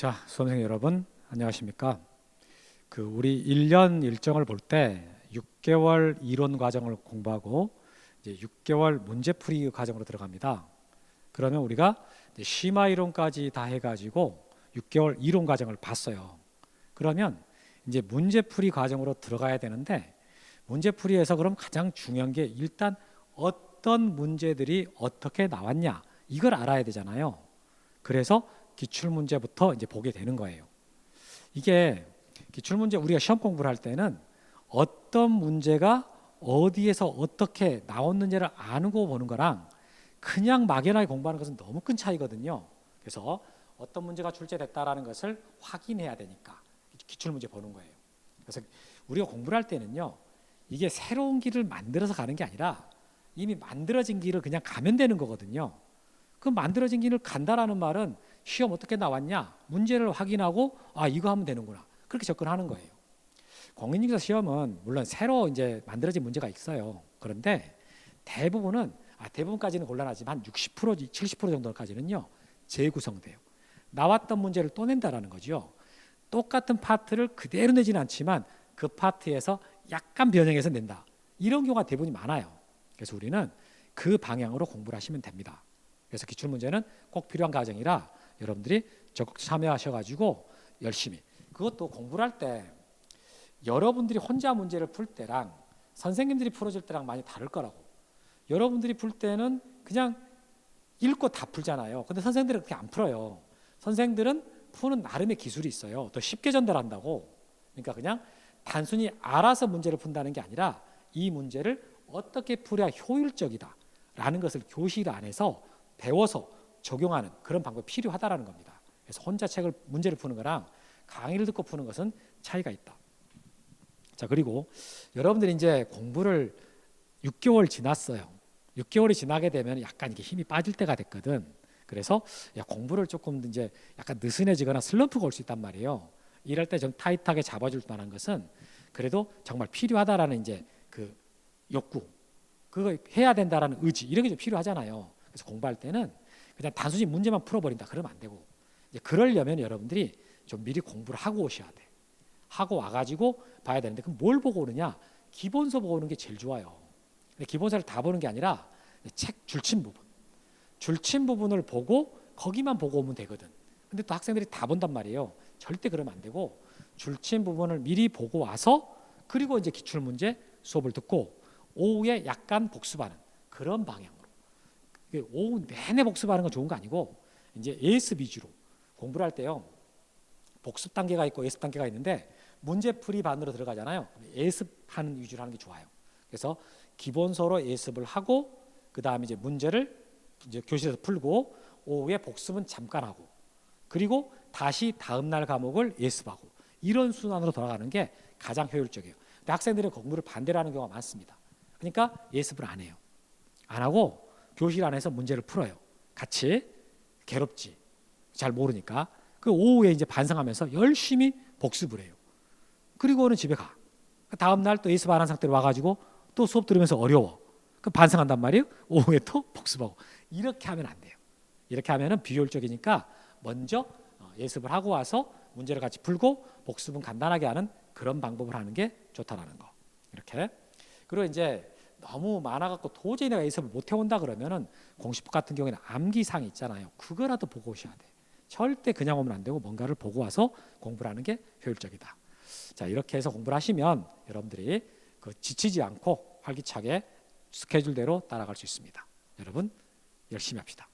자, 수험생 여러분 안녕하십니까? 우리 1년 일정을 볼 때 6개월 이론 과정을 공부하고 이제 6개월 문제풀이 과정으로 들어갑니다. 그러면 우리가 이제 심화 이론까지 다 해가지고 6개월 이론 과정을 봤어요. 그러면 이제 문제풀이 과정으로 들어가야 되는데, 문제풀이에서 그럼 가장 중요한 게 일단 어떤 문제들이 어떻게 나왔냐, 이걸 알아야 되잖아요. 그래서 기출문제부터 이제 보게 되는 거예요. 이게 기출문제, 우리가 시험 공부를 할 때는 어떤 문제가 어디에서 어떻게 나왔는지를 아는 거 보는 거랑 그냥 막연하게 공부하는 것은 너무 큰 차이거든요. 그래서 어떤 문제가 출제됐다라는 것을 확인해야 되니까 기출문제 보는 거예요. 그래서 우리가 공부를 할 때는요, 이게 새로운 길을 만들어서 가는 게 아니라 이미 만들어진 길을 그냥 가면 되는 거거든요. 그 만들어진 길을 간다라는 말은 시험 어떻게 나왔냐, 문제를 확인하고 아, 이거 하면 되는구나, 그렇게 접근하는 거예요. 공인중개사 시험은 물론 새로 이제 만들어진 문제가 있어요. 그런데 대부분까지는 곤란하지만 한 60%, 70% 정도까지는요 재구성돼요. 나왔던 문제를 또 낸다라는 거죠. 똑같은 파트를 그대로 내지는 않지만 그 파트에서 약간 변형해서 낸다, 이런 경우가 대부분이 많아요. 그래서 우리는 그 방향으로 공부를 하시면 됩니다. 그래서 기출문제는 꼭 필요한 과정이라 여러분들이 적극 참여하셔가지고 열심히, 그것도 공부를 할 때 여러분들이 혼자 문제를 풀 때랑 선생님들이 풀어줄 때랑 많이 다를 거라고. 여러분들이 풀 때는 그냥 읽고 다 풀잖아요. 근데 선생님들은 그렇게 안 풀어요. 선생님들은 푸는 나름의 기술이 있어요. 더 쉽게 전달한다고. 그러니까 그냥 단순히 알아서 문제를 푼다는 게 아니라 이 문제를 어떻게 풀어야 효율적이다 라는 것을 교실 안에서 배워서 적용하는 그런 방법이 필요하다라는 겁니다. 그래서 혼자 문제를 푸는 거랑 강의를 듣고 푸는 것은 차이가 있다. 자, 그리고 여러분들이 이제 공부를 6개월 지났어요. 6개월이 지나게 되면 약간 이게 힘이 빠질 때가 됐거든. 그래서 공부를 조금 이제 약간 느슨해지거나 슬럼프가 올 수 있단 말이에요. 이럴 때 좀 타이트하게 잡아줄 만한 것은 그래도 정말 필요하다라는 이제 그 욕구, 그거 해야 된다라는 의지, 이런 게 좀 필요하잖아요. 그래서 공부할 때는 그냥 단순히 문제만 풀어버린다 그러면 안 되고, 이제 그러려면 여러분들이 좀 미리 공부를 하고 오셔야 돼. 하고 와가지고 봐야 되는데, 그럼 뭘 보고 오느냐? 기본서 보고 오는 게 제일 좋아요. 근데 기본서를 다 보는 게 아니라 책 줄친 부분을 보고 거기만 보고 오면 되거든. 근데 또 학생들이 다 본단 말이에요. 절대 그러면 안 되고 줄친 부분을 미리 보고 와서 그리고 이제 기출문제 수업을 듣고 오후에 약간 복습하는 그런 방향으로. 오후 내내 복습하는 건 좋은 거 아니고 이제 예습 위주로 공부를 할 때요, 복습 단계가 있고 예습 단계가 있는데 문제풀이 반으로 들어가잖아요. 예습하는 위주로 하는 게 좋아요. 그래서 기본서로 예습을 하고 그 다음에 이제 문제를 이제 교실에서 풀고 오후에 복습은 잠깐 하고 그리고 다시 다음 날 과목을 예습하고, 이런 순환으로 돌아가는 게 가장 효율적이에요. 근데 학생들은 공부를 반대로 하는 경우가 많습니다. 그러니까 예습을 안 해요. 안 하고 교실 안에서 문제를 풀어요. 같이 괴롭지, 잘 모르니까. 그 오후에 이제 반성하면서 열심히 복습을 해요. 그리고는 집에 가. 다음 날 또 예습 안 한 상태로 와가지고 또 수업 들으면서 어려워. 그 반성한단 말이에요. 오후에 또 복습하고. 이렇게 하면 안 돼요. 이렇게 하면은 비효율적이니까 먼저 예습을 하고 와서 문제를 같이 풀고 복습은 간단하게 하는 그런 방법을 하는 게 좋다라는 거. 이렇게. 그리고 이제 너무 많아갖고 도저히 내가 예습을 못 해온다 그러면은 공시법 같은 경우에는 암기사항이 있잖아요. 그거라도 보고 오셔야 돼. 절대 그냥 오면 안 되고 뭔가를 보고 와서 공부를 하는 게 효율적이다. 자, 이렇게 해서 공부를 하시면 여러분들이 지치지 않고 활기차게 스케줄대로 따라갈 수 있습니다. 여러분 열심히 합시다.